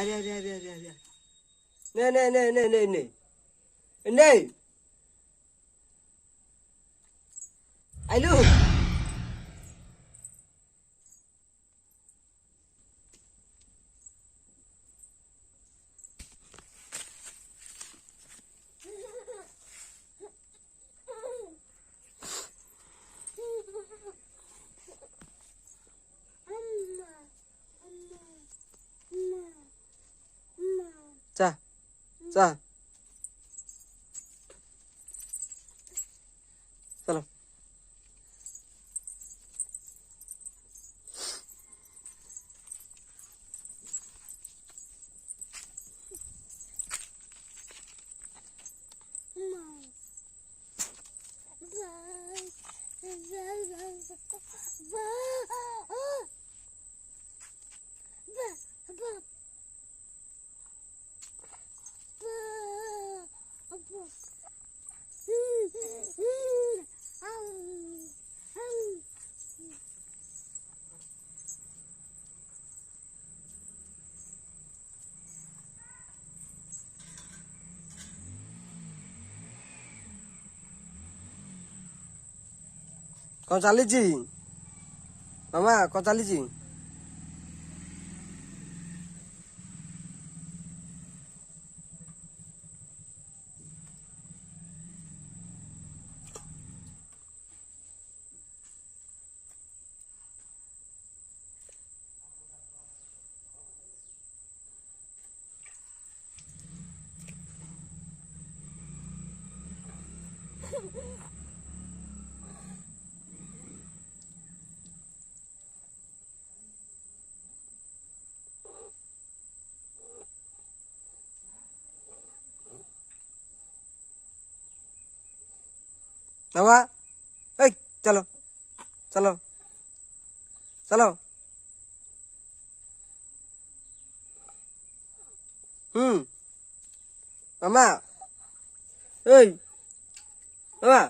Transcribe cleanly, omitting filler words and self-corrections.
अरे अरे अरे अरे अरे नहीं नहीं नहीं नहीं नहीं नहीं नहीं हेलो जा जा चलो कौन चली मामा कौन चली मामा ए चलो चलो चलो मामा ए मामा